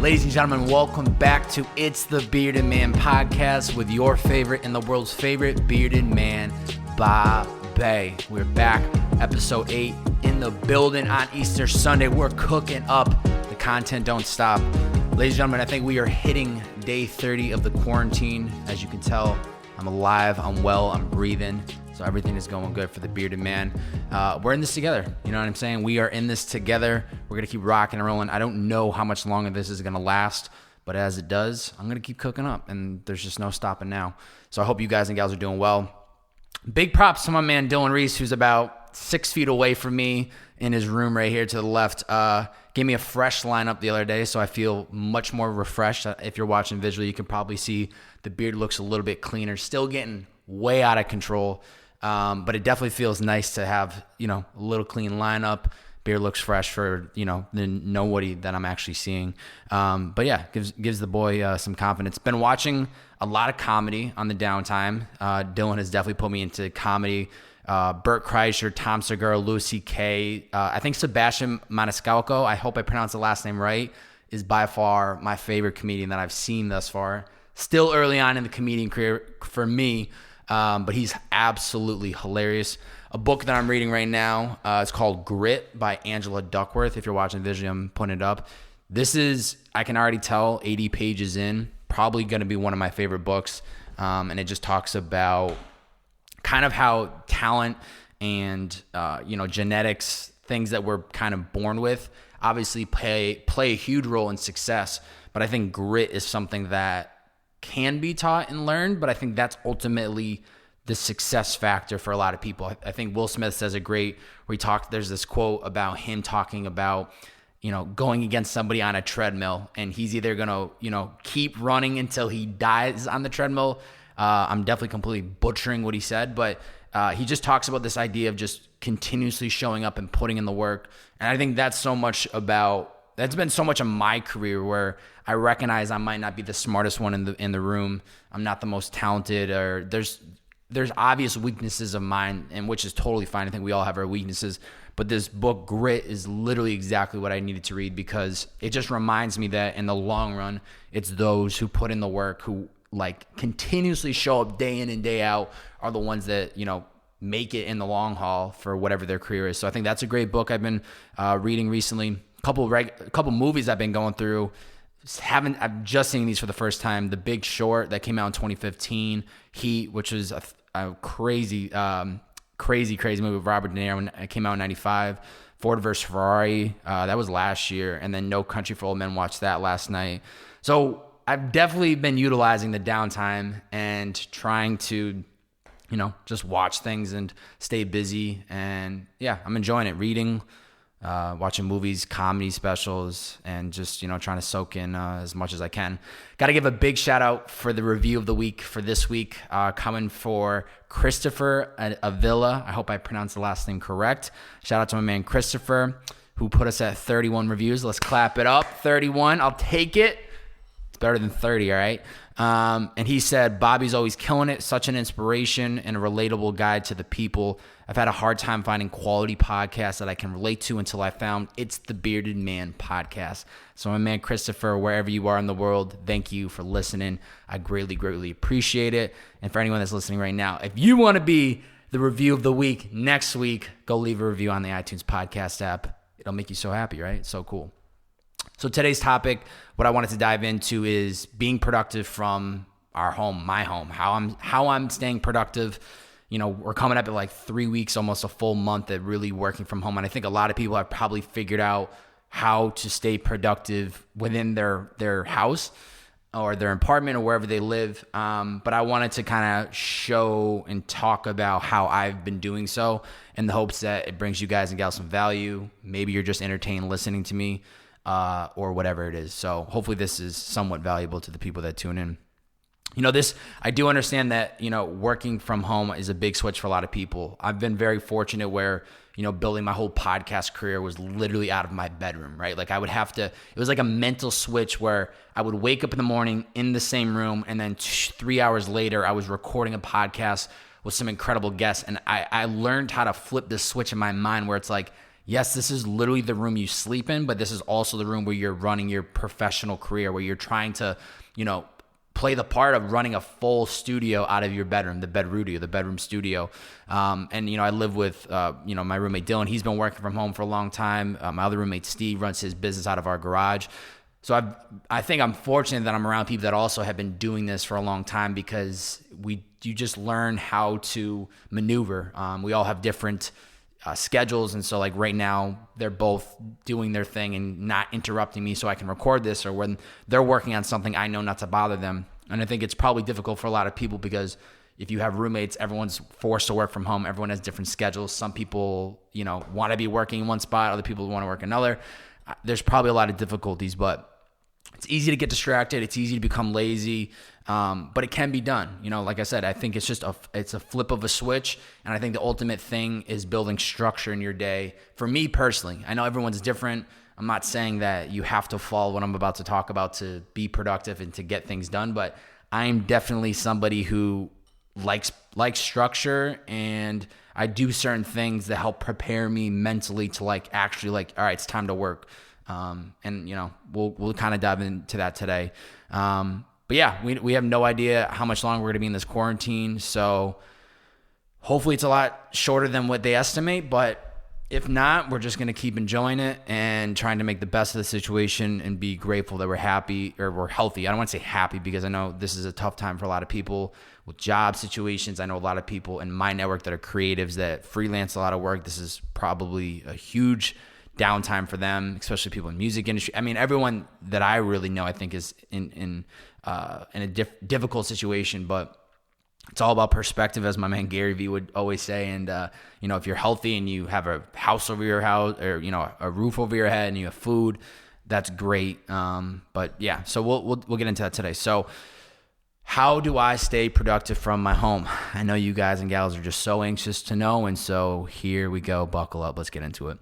Ladies and gentlemen, welcome back to It's the Bearded Man podcast with your favorite and the world's favorite bearded man, Bob Bay. We're back, episode 8 in the building on Easter Sunday. We're cooking up. The content don't stop. Ladies and gentlemen, I think we are hitting day 30 of the quarantine. As you can tell, I'm alive, I'm well, I'm breathing. So everything is going good for the bearded man. We're in this together. You know what I'm saying? We are in this together. We're going to keep rocking and rolling. I don't know how much longer this is going to last, but as it does, I'm going to keep cooking up, and there's just no stopping now. So I hope you guys and gals are doing well. Big props to my man Dylan Reese, who's about 6 feet away from me in his room right here to the left. Gave me a fresh lineup the other day, so I feel much more refreshed. If you're watching visually, you can probably see the beard looks a little bit cleaner. Still getting way out of control. But it definitely feels nice to have, a little clean lineup. Beard looks fresh for, the nobody that I'm actually seeing. But yeah, gives the boy some confidence. Been watching a lot of comedy on the downtime. Dylan has definitely put me into comedy. Bert Kreischer, Tom Segura, Louis C.K. I think Sebastian Maniscalco, I hope I pronounced the last name right, is by far my favorite comedian that I've seen thus far. Still early on in the comedian career for me. But he's absolutely hilarious. A book that I'm reading right now, it's called Grit by Angela Duckworth. If you're watching visually, I'm putting it up. This is, I can already tell, 80 pages in, probably going to be one of my favorite books. And it just talks about kind of how talent and, genetics, things that we're kind of born with, obviously play a huge role in success. But I think grit is something that can be taught and learned, but I think that's ultimately the success factor for a lot of people. I think Will Smith says it great where there's this quote about him talking about, going against somebody on a treadmill, and he's either going to, keep running until he dies on the treadmill. I'm definitely completely butchering what he said, but he just talks about this idea of just continuously showing up and putting in the work. And I think that's been so much of my career where I recognize I might not be the smartest one in the room. I'm not the most talented, or there's obvious weaknesses of mine, and which is totally fine. I think we all have our weaknesses. But this book, Grit, is literally exactly what I needed to read, because it just reminds me that in the long run, it's those who put in the work, who continuously show up day in and day out, are the ones that, make it in the long haul for whatever their career is. So I think that's a great book I've been reading recently. Couple movies I've been going through. I'm just seeing these for the first time. The Big Short that came out in 2015. Heat, which was a crazy movie with Robert De Niro, when it came out in 95. Ford vs. Ferrari, that was last year. And then No Country for Old Men, watched that last night. So I've definitely been utilizing the downtime and trying to, just watch things and stay busy. And yeah, I'm enjoying it. Reading, watching movies, comedy specials, and just, trying to soak in as much as I can. Got to give a big shout out for the review of the week for this week, coming for Kristopher Avilla. I hope I pronounced the last name correct. Shout out to my man Kristopher, who put us at 31 reviews. Let's clap it up. 31. I'll take it. It's better than 30, all right? And he said, Bobby's always killing it. Such an inspiration and a relatable guide to the people. I've had a hard time finding quality podcasts that I can relate to until I found It's the Bearded Man podcast. So my man Kristopher, wherever you are in the world, thank you for listening. I greatly, greatly appreciate it. And for anyone that's listening right now, if you want to be the review of the week next week, go leave a review on the iTunes podcast app. It'll make you so happy, right? So cool. So today's topic, what I wanted to dive into, is being productive from our home, my home, how I'm staying productive. We're coming up at 3 weeks, almost a full month at really working from home. And I think a lot of people have probably figured out how to stay productive within their house or their apartment or wherever they live. But I wanted to kind of show and talk about how I've been doing so, in the hopes that it brings you guys and gals some value. Maybe you're just entertained listening to me. Or whatever it is. So hopefully this is somewhat valuable to the people that tune in. I do understand that, working from home is a big switch for a lot of people. I've been very fortunate where, building my whole podcast career was literally out of my bedroom, right? It was like a mental switch where I would wake up in the morning in the same room, and then 3 hours later, I was recording a podcast with some incredible guests. And I learned how to flip the switch in my mind where it's like, yes, this is literally the room you sleep in, but this is also the room where you're running your professional career, where you're trying to, play the part of running a full studio out of your bedroom, the bedroom studio. I live with, my roommate Dylan. He's been working from home for a long time. My other roommate Steve runs his business out of our garage. So I think I'm fortunate that I'm around people that also have been doing this for a long time, because you just learn how to maneuver. We all have different schedules, and so like right now they're both doing their thing and not interrupting me so I can record this, or when they're working on something, I know not to bother them. And I think it's probably difficult for a lot of people, because if you have roommates, everyone's forced to work from home. Everyone has different schedules. Some people, want to be working in one spot. Other people want to work another. There's probably a lot of difficulties, but it's easy to get distracted. It's easy to become lazy, but it can be done. Like I said, I think it's just it's a flip of a switch, and I think the ultimate thing is building structure in your day. For me personally, I know everyone's different. I'm not saying that you have to follow what I'm about to talk about to be productive and to get things done, but I'm definitely somebody who likes structure, and I do certain things that help prepare me mentally to actually all right, it's time to work. We'll kind of dive into that today. But yeah, we have no idea how much longer we're going to be in this quarantine. So hopefully it's a lot shorter than what they estimate, but if not, we're just going to keep enjoying it and trying to make the best of the situation and be grateful that we're happy, or we're healthy. I don't want to say happy, because I know this is a tough time for a lot of people with job situations. I know a lot of people in my network that are creatives that freelance a lot of work. This is probably a huge downtime for them, especially people in the music industry. I mean, everyone that I really know, I think, is in a difficult situation, but it's all about perspective, as my man Gary Vee would always say. And, if you're healthy and you have a house over your house, or, a roof over your head, and you have food, that's great. But yeah, so we'll get into that today. So how do I stay productive from my home? I know you guys and gals are just so anxious to know. And so here we go. Buckle up. Let's get into it.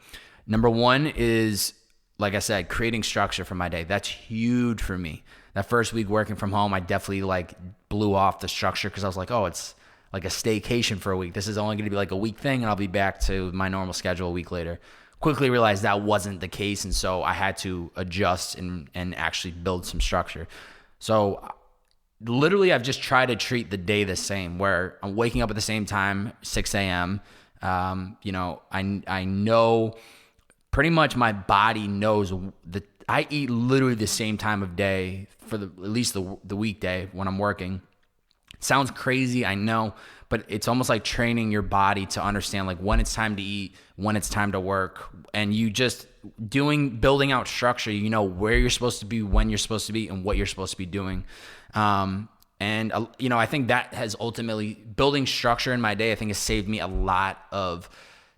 Number one is, like I said, creating structure for my day. That's huge for me. That first week working from home, I definitely blew off the structure, because I was like, oh, it's like a staycation for a week. This is only going to be like a week thing, and I'll be back to my normal schedule a week later. Quickly realized that wasn't the case, and so I had to adjust and actually build some structure. So literally, I've just tried to treat the day the same, where I'm waking up at the same time, 6 a.m. I know pretty much my body knows that I eat literally the same time of day for at least the weekday when I'm working. It sounds crazy, I know, but it's almost like training your body to understand when it's time to eat, when it's time to work, and you just building out structure. Where you're supposed to be, when you're supposed to be, and what you're supposed to be doing. I think that has ultimately, building structure in my day, I think has saved me a lot of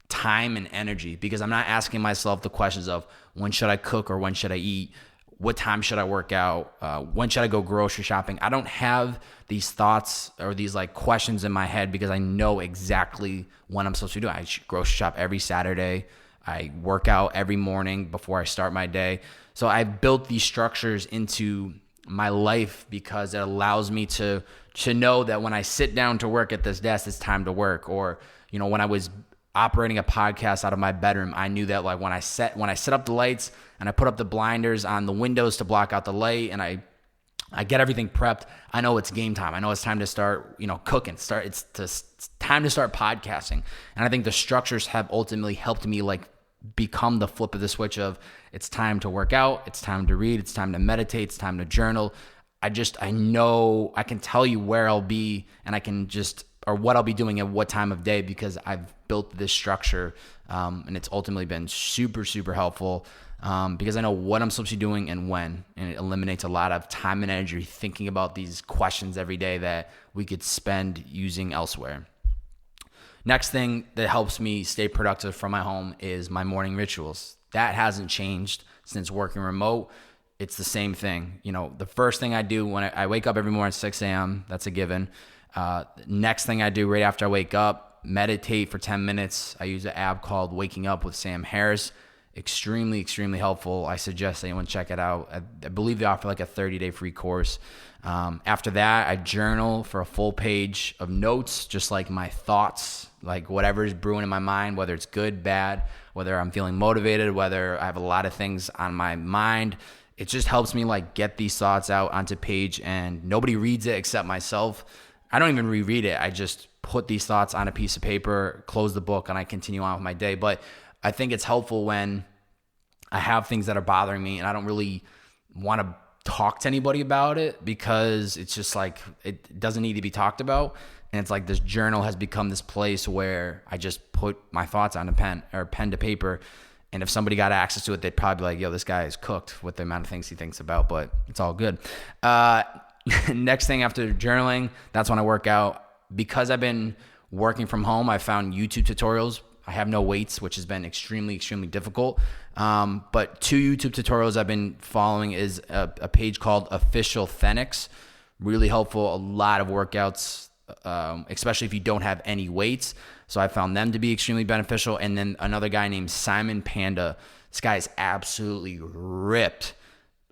time and energy, because I'm not asking myself the questions of when should I cook or when should I eat, what time should I work out, when should I go grocery shopping. I don't have these thoughts or these questions in my head, because I know exactly when I'm supposed to do it. I grocery shop every Saturday. I work out every morning before I start my day. So I built these structures into my life, because it allows me to know that when I sit down to work at this desk, it's time to work. Or, when I was operating a podcast out of my bedroom, I knew that when I set up the lights and I put up the blinders on the windows to block out the light, and I get everything prepped, I know it's game time. I know it's time to start, cooking. It's time to start podcasting. And I think the structures have ultimately helped me become the flip of the switch of, it's time to work out, it's time to read, it's time to meditate, it's time to journal. I know I can tell you where I'll be, and or what I'll be doing at what time of day, because I've built this structure, and it's ultimately been super, super helpful, because I know what I'm supposed to be doing and when, and it eliminates a lot of time and energy thinking about these questions every day that we could spend using elsewhere. Next thing that helps me stay productive from my home is my morning rituals. That hasn't changed since working remote. It's the same thing. The first thing I do when I wake up every morning at 6 a.m., that's a given. Next thing I do right after I wake up, meditate for 10 minutes. I use an app called Waking Up with Sam Harris. Extremely, extremely helpful. I suggest anyone check it out. I believe they offer a 30-day free course. After that, I journal for a full page of notes, just my thoughts, whatever is brewing in my mind, whether it's good, bad. whether I'm feeling motivated, whether I have a lot of things on my mind. It just helps me like get these thoughts out onto page, and nobody reads it except myself. I don't even reread it. I just put these thoughts on a piece of paper, close the book, and I continue on with my day. But I think it's helpful when I have things that are bothering me and I don't really want to talk to anybody about it, because it's just like, it doesn't need to be talked about. And it's like this journal has become this place where I just put my thoughts on a pen to paper. And if somebody got access to it, they'd probably be like, yo, this guy is cooked with the amount of things he thinks about, but it's all good. Next thing after journaling, that's when I work out. Because I've been working from home, I found YouTube tutorials. I have no weights, which has been extremely, extremely difficult. But 2 YouTube tutorials I've been following is a page called Official Thenics. Really helpful. A lot of workouts, especially if you don't have any weights. So I found them to be extremely beneficial. And then another guy named Simon Panda. This guy is absolutely ripped.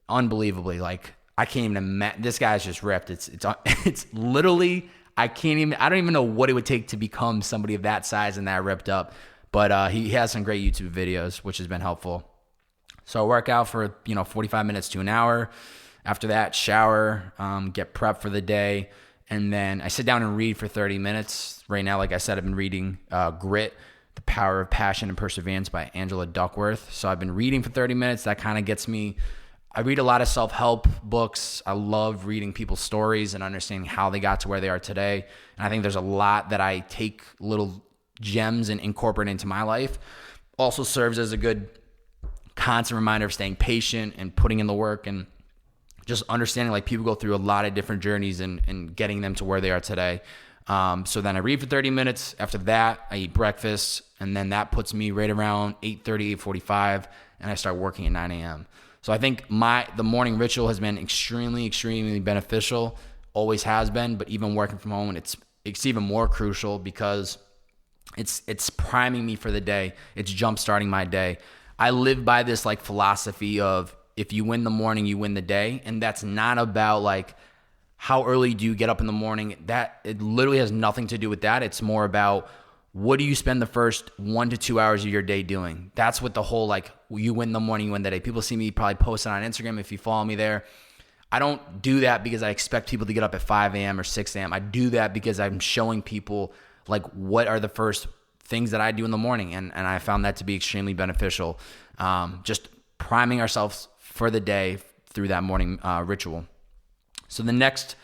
Unbelievably. Like, I can't even imagine. This guy's just ripped. It's literally, I don't even know what it would take to become somebody of that size and that ripped up. But he has some great YouTube videos, which has been helpful. So I work out for 45 minutes to an hour. After that, shower, get prepped for the day. And then I sit down and read for 30 minutes. Right now, like I said, I've been reading Grit, The Power of Passion and Perseverance by Angela Duckworth. So I've been reading for 30 minutes. That kind of gets me. I read a lot of self-help books. I love reading people's stories and understanding how they got to where they are today. And I think there's a lot that I take little gems and incorporate into my life. Also serves as a good constant reminder of staying patient and putting in the work, and just understanding like people go through a lot of different journeys and getting them to where they are today. So then I read for 30 minutes. After that, I eat breakfast, and then that puts me right around 8:30, 8:45, and I start working at 9 a.m. So I think the morning ritual has been extremely, extremely beneficial. Always has been, but even working from home, it's even more crucial, because it's priming me for the day. It's jump starting my day. I live by this like philosophy of, if you win the morning, you win the day. And that's not about like how early do you get up in the morning. It literally has nothing to do with that. It's more about, what do you spend the first 1 to 2 hours of your day doing? That's what the whole like, you win the morning, you win the day. People see me probably posting on Instagram if you follow me there. I don't do that because I expect people to get up at 5 a.m. or 6 a.m. I do that because I'm showing people like what are the first things that I do in the morning. And I found that to be extremely beneficial. Just priming ourselves for the day through that morning ritual. So the next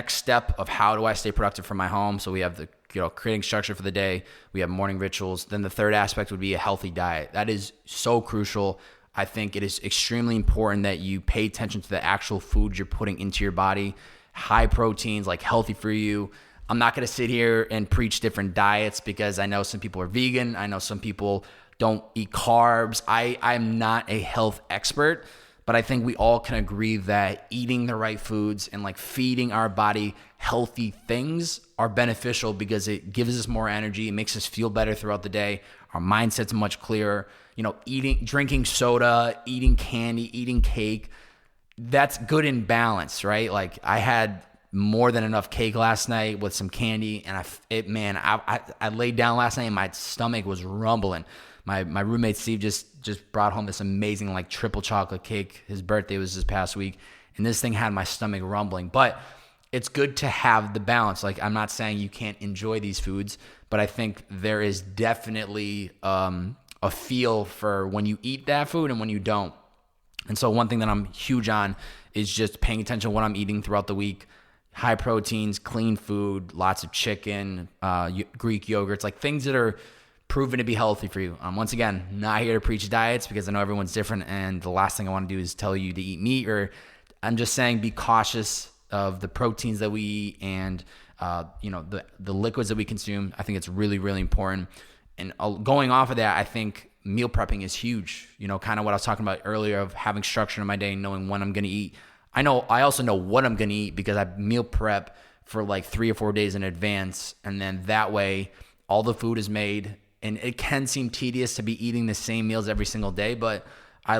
step of how do I stay productive from my home? So we have the creating structure for the day. We have morning rituals. Then the third aspect would be a healthy diet. That is so crucial. I think it is extremely important that you pay attention to the actual food you're putting into your body. High proteins, like healthy for you. I'm not going to sit here and preach different diets, because I know some people are vegan. I know some people don't eat carbs. I'm not a health expert, but I think we all can agree that eating the right foods and like feeding our body healthy things are beneficial, because it gives us more energy. It makes us feel better throughout the day. Our mindset's much clearer. Drinking soda, eating candy, eating cake, that's good in balance, right? Like, I had more than enough cake last night with some candy, and I laid down last night and my stomach was rumbling. My roommate Steve just brought home this amazing like triple chocolate cake. His birthday was this past week, and this thing had my stomach rumbling. But it's good to have the balance. Like, I'm not saying you can't enjoy these foods, but I think there is definitely a feel for when you eat that food and when you don't. And so one thing that I'm huge on is just paying attention to what I'm eating throughout the week. High proteins, clean food, lots of chicken, Greek yogurts, like things that are proven to be healthy for you. Once again, not here to preach diets, because I know everyone's different, and the last thing I want to do is tell you to eat meat. Or I'm just saying, be cautious of the proteins that we eat and the liquids that we consume. I think it's really, really important. And going off of that, I think meal prepping is huge. Kind of what I was talking about earlier, of having structure in my day, knowing when I'm going to eat. I also know what I'm going to eat, because I meal prep for like 3 or 4 days in advance. And then that way all the food is made. And it can seem tedious to be eating the same meals every single day, but I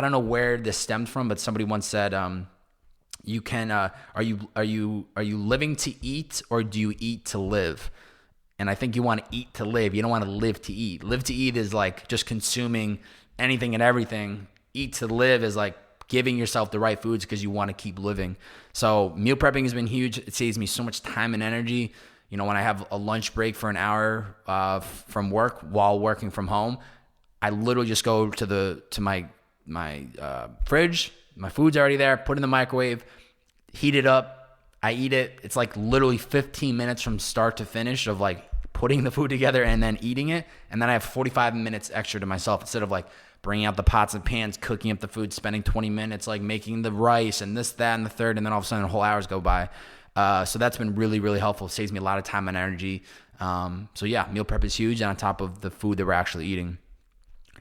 don't know where this stemmed from, but somebody once said, are you living to eat, or do you eat to live? And I think you want to eat to live. You don't want to live to eat. Live to eat is like just consuming anything and everything. Eat to live is like giving yourself the right foods because you want to keep living. So meal prepping has been huge. It saves me so much time and energy. You know, when I have a lunch break for an hour from work while working from home, I literally just go to my fridge. My food's already there. Put it in the microwave. Heat it up. I eat it. It's like literally 15 minutes from start to finish of like putting the food together and then eating it. And then I have 45 minutes extra to myself instead of like bringing out the pots and pans, cooking up the food, spending 20 minutes like making the rice and this, that, and the third. And then all of a sudden whole hours go by. So that's been really, really helpful. It saves me a lot of time and energy. So yeah, meal prep is huge on top of the food that we're actually eating.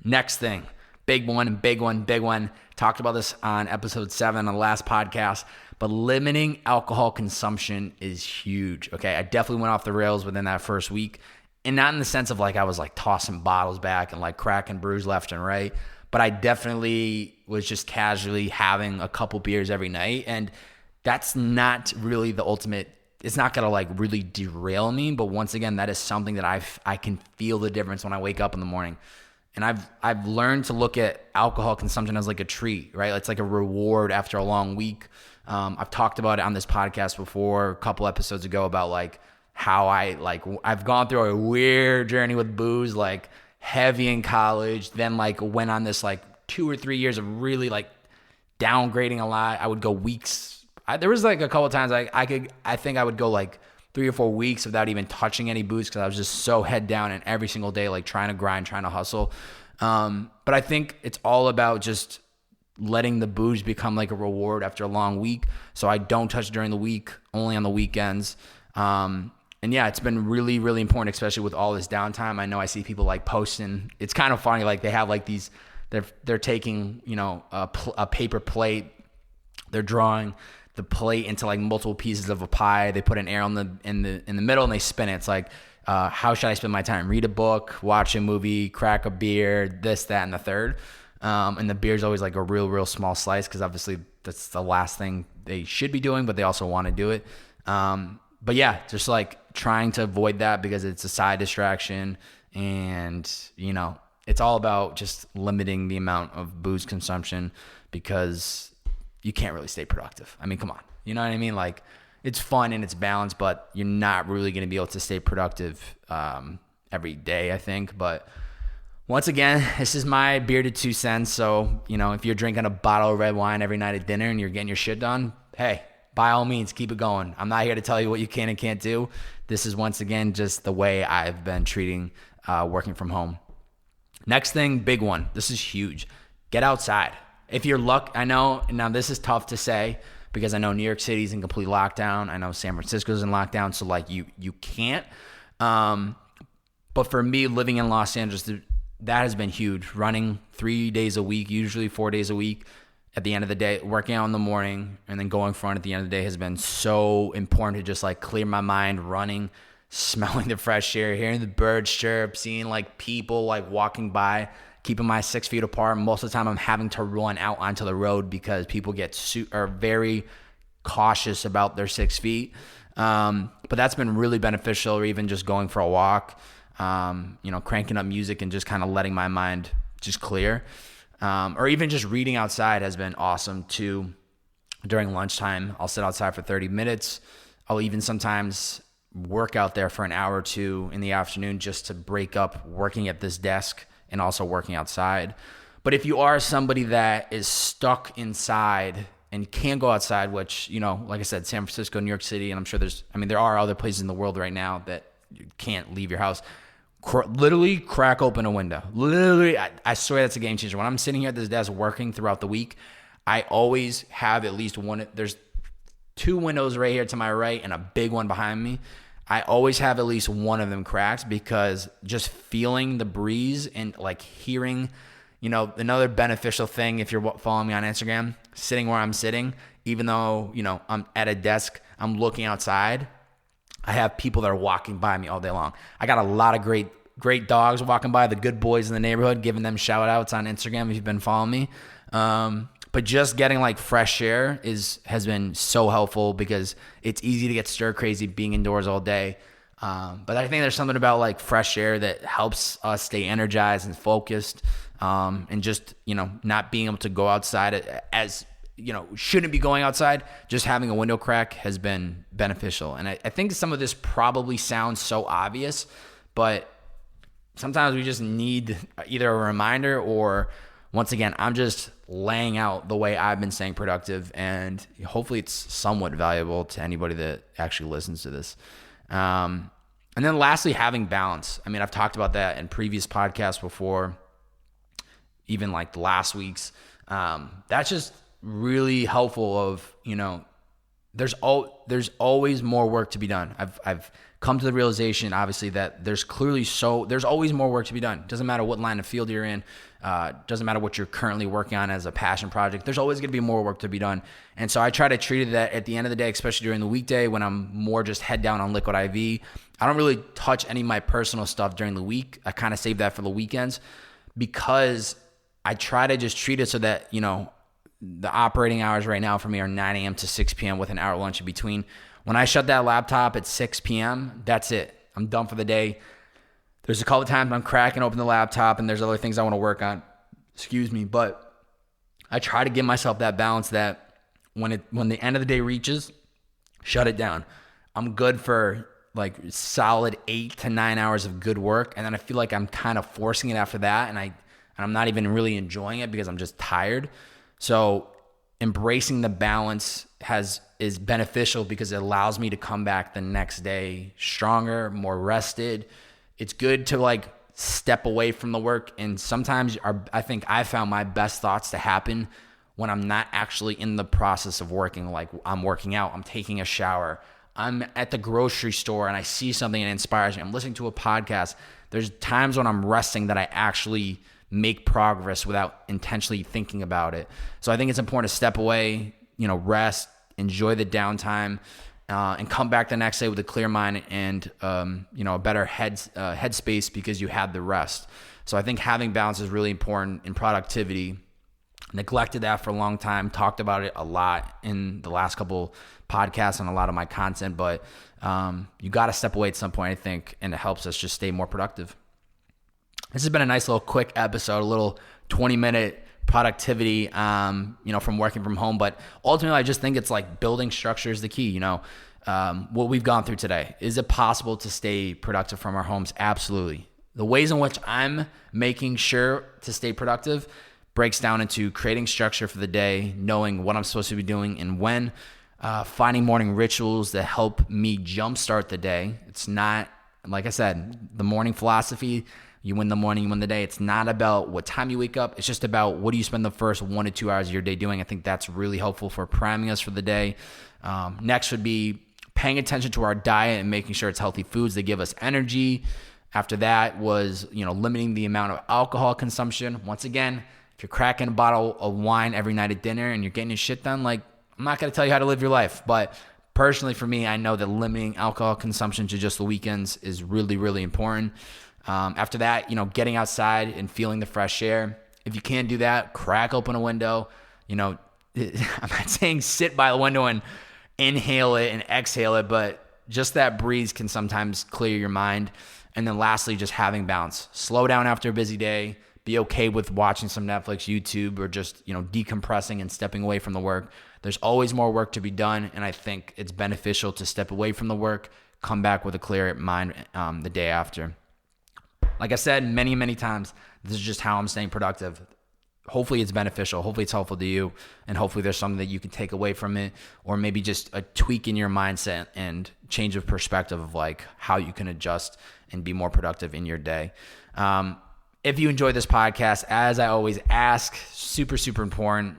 Next thing, big one. Talked about this on episode 7 on the last podcast, but limiting alcohol consumption is huge. Okay. I definitely went off the rails within that first week, and not in the sense of like I was like tossing bottles back and like cracking brews left and right, but I definitely was just casually having a couple beers every night. And that's not really the ultimate. It's not going to like really derail me. But once again, that is something that I can feel the difference when I wake up in the morning. And I've learned to look at alcohol consumption as like a treat, right? It's like a reward after a long week. I've talked about it on this podcast before a couple episodes ago about like how I've gone through a weird journey with booze, like heavy in college, then like went on this like 2 or 3 years of really like downgrading a lot. I would go weeks. There was like a couple of times I think I would go like 3 or 4 weeks without even touching any booze because I was just so head down and every single day like trying to grind, trying to hustle. But I think it's all about just letting the booze become like a reward after a long week. So I don't touch during the week, only on the weekends. And yeah, it's been really, really important, especially with all this downtime. I know I see people like posting. It's kind of funny. Like they have like these, they're taking, you know, a paper plate. They're drawing the plate into like multiple pieces of a pie. They put an arrow in the middle and they spin it. It's like, how should I spend my time? Read a book, watch a movie, crack a beer, this, that, and the third. And the beer's always like a real small slice because obviously that's the last thing they should be doing, but they also want to do it. But yeah, just like trying to avoid that because it's a side distraction, and you know, it's all about just limiting the amount of booze consumption because you can't really stay productive. I mean, come on. You know what I mean? Like, it's fun and it's balanced, but you're not really going to be able to stay productive every day, I think. But once again, this is my bearded 2 cents. So, you know, if you're drinking a bottle of red wine every night at dinner and you're getting your shit done, hey, by all means, keep it going. I'm not here to tell you what you can and can't do. This is, once again, just the way I've been treating working from home. Next thing, big one. This is huge. Get outside. If you're I know, now this is tough to say because I know New York City's in complete lockdown. I know San Francisco's in lockdown, so like you can't. But for me, living in Los Angeles, that has been huge. Running 3 days a week, usually 4 days a week. At the end of the day, working out in the morning and then going for it at the end of the day has been so important to just like clear my mind. Running, smelling the fresh air, hearing the birds chirp, seeing like people like walking by, keeping my 6 feet apart. Most of the time I'm having to run out onto the road because people are very cautious about their 6 feet. But that's been really beneficial, or even just going for a walk, you know, cranking up music and just kind of letting my mind just clear. Or even just reading outside has been awesome too. During lunchtime, I'll sit outside for 30 minutes. I'll even sometimes work out there for an hour or two in the afternoon just to break up working at this desk and also working outside. But if you are somebody that is stuck inside and can't go outside, which, you know, like I said, San Francisco, New York City, and I'm sure there are other places in the world right now that you can't leave your house. Literally crack open a window. Literally, I swear that's a game changer. When I'm sitting here at this desk working throughout the week, I always have at least one. There's 2 windows right here to my right and a big one behind me. I always have at least one of them cracked because just feeling the breeze and like hearing, you know, another beneficial thing if you're following me on Instagram, sitting where I'm sitting, even though, you know, I'm at a desk, I'm looking outside. I have people that are walking by me all day long. I got a lot of great dogs walking by, the good boys in the neighborhood, giving them shout outs on Instagram if you've been following me. But just getting like fresh air has been so helpful because it's easy to get stir crazy being indoors all day. But I think there's something about like fresh air that helps us stay energized and focused, and just, not being able to go outside as, shouldn't be going outside. Just having a window crack has been beneficial. And I think some of this probably sounds so obvious, but sometimes we just need either a reminder or, once again, I'm just laying out the way I've been staying productive, and hopefully it's somewhat valuable to anybody that actually listens to this. And then lastly, having balance. I mean, I've talked about that in previous podcasts before, even like the last week's. That's just really helpful of, there's always more work to be done. I've come to the realization, obviously, that there's always more work to be done. Doesn't matter what line of field you're in. Doesn't matter what you're currently working on as a passion project. There's always going to be more work to be done. And so I try to treat it that at the end of the day, especially during the weekday when I'm more just head down on liquid IV, I don't really touch any of my personal stuff during the week. I kind of save that for the weekends because I try to just treat it so that, the operating hours right now for me are 9 a.m. to 6 p.m. with an hour lunch in between. When I shut that laptop at 6 p.m., that's it. I'm done for the day. There's a couple of times I'm cracking open the laptop and there's other things I want to work on. But I try to give myself that balance that when the end of the day reaches, shut it down. I'm good for like solid 8 to 9 hours of good work. And then I feel like I'm kind of forcing it after that. And I'm not even really enjoying it because I'm just tired. So embracing the balance is beneficial because it allows me to come back the next day stronger, more rested. It's good to like step away from the work. And sometimes I think I found my best thoughts to happen when I'm not actually in the process of working. Like I'm working out, I'm taking a shower, I'm at the grocery store and I see something that inspires me. I'm listening to a podcast. There's times when I'm resting that I actually make progress without intentionally thinking about it. So I think it's important to step away, rest, enjoy the downtime, and come back the next day with a clear mind and, a better headspace because you had the rest. So I think having balance is really important in productivity. Neglected that for a long time, talked about it a lot in the last couple podcasts and a lot of my content, but you got to step away at some point, I think, and it helps us just stay more productive. This has been a nice little quick episode, a little 20-minute productivity, from working from home. But ultimately, I just think it's like building structure is the key. What we've gone through today. Is it possible to stay productive from our homes? Absolutely. The ways in which I'm making sure to stay productive breaks down into creating structure for the day, knowing what I'm supposed to be doing and when, finding morning rituals that help me jumpstart the day. It's not, like I said, the morning philosophy. You win the morning, you win the day. It's not about what time you wake up. It's just about what do you spend the first 1 to 2 hours of your day doing. I think that's really helpful for priming us for the day. Next would be paying attention to our diet and making sure it's healthy foods that give us energy. After that was, limiting the amount of alcohol consumption. Once again, if you're cracking a bottle of wine every night at dinner and you're getting your shit done, like, I'm not going to tell you how to live your life. But personally for me, I know that limiting alcohol consumption to just the weekends is really, really important. After that, getting outside and feeling the fresh air. If you can't do that, crack open a window. I'm not saying sit by the window and inhale it and exhale it, but just that breeze can sometimes clear your mind. And then lastly, just having balance. Slow down after a busy day. Be okay with watching some Netflix, YouTube, or just, decompressing and stepping away from the work. There's always more work to be done, and I think it's beneficial to step away from the work, come back with a clear mind the day after. Like I said many, many times, this is just how I'm staying productive. Hopefully it's beneficial. Hopefully it's helpful to you. And hopefully there's something that you can take away from it, or maybe just a tweak in your mindset and change of perspective of like how you can adjust and be more productive in your day. If you enjoyed this podcast, as I always ask, super, super important,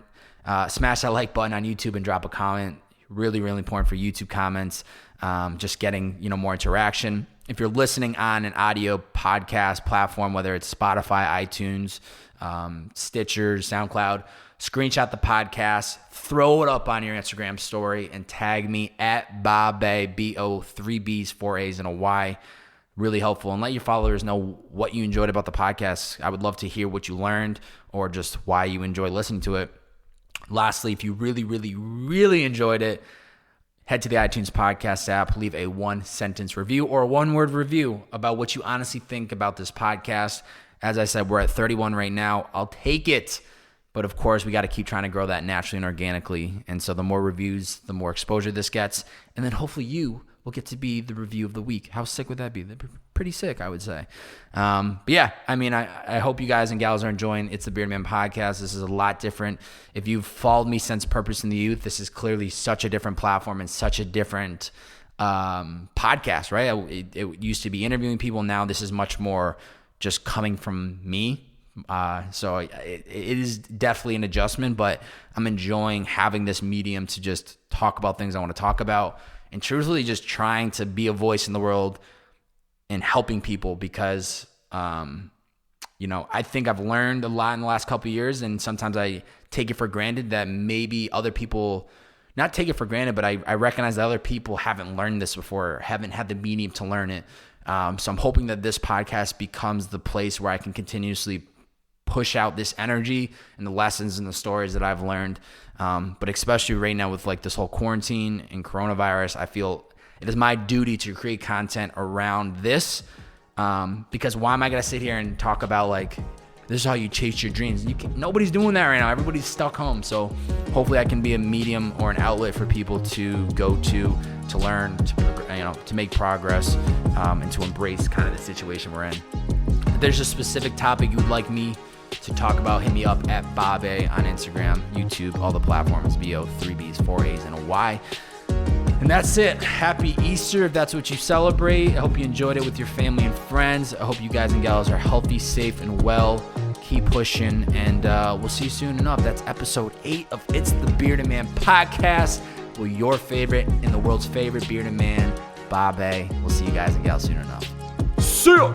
smash that like button on YouTube and drop a comment. Really, really important for YouTube comments. Just getting, more interaction. If you're listening on an audio podcast platform, whether it's Spotify, iTunes, Stitcher, SoundCloud, screenshot the podcast, throw it up on your Instagram story, and tag me at Bob-A, B-O, 3 B's, 4 A's, and a Y. Really helpful. And let your followers know what you enjoyed about the podcast. I would love to hear what you learned or just why you enjoy listening to it. Lastly, if you really, really, really enjoyed it, head to the iTunes podcast app, leave a 1-sentence review or a 1-word review about what you honestly think about this podcast. As I said, we're at 31 right now. I'll take it. But of course, we got to keep trying to grow that naturally and organically. And so the more reviews, the more exposure this gets. And then hopefully you will get to be the review of the week. How sick would that be? That'd be pretty sick, I would say. But yeah, I mean, I hope you guys and gals are enjoying It's the Bearded Man podcast. This is a lot different. If you've followed me since Purpose in the Youth, this is clearly such a different platform and such a different podcast, right? It used to be interviewing people. Now this is much more just coming from me. So it is definitely an adjustment, but I'm enjoying having this medium to just talk about things I want to talk about and truthfully just trying to be a voice in the world and helping people because, I think I've learned a lot in the last couple of years, and sometimes I take it for granted that maybe other people, not take it for granted, but I recognize that other people haven't learned this before, haven't had the medium to learn it. So I'm hoping that this podcast becomes the place where I can continuously push out this energy and the lessons and the stories that I've learned. But especially right now with like this whole quarantine and coronavirus, I feel it is my duty to create content around this. Because why am I going to sit here and talk about like, this is how you chase your dreams? Nobody's doing that right now. Everybody's stuck home. So hopefully I can be a medium or an outlet for people to go to learn, to make progress, and to embrace kind of the situation we're in. If there's a specific topic you would like me to talk about, hit me up at Babe on Instagram, YouTube, all the platforms, BO, 3 Bs, 4 As, and a Y. And that's it. Happy Easter if that's what you celebrate. I hope you enjoyed it with your family and friends. I hope you guys and gals are healthy, safe, and well. Keep pushing, and we'll see you soon enough. That's episode 8 of It's the Bearded Man podcast with your favorite and the world's favorite bearded man, Babe. We'll see you guys and gals soon enough. See ya!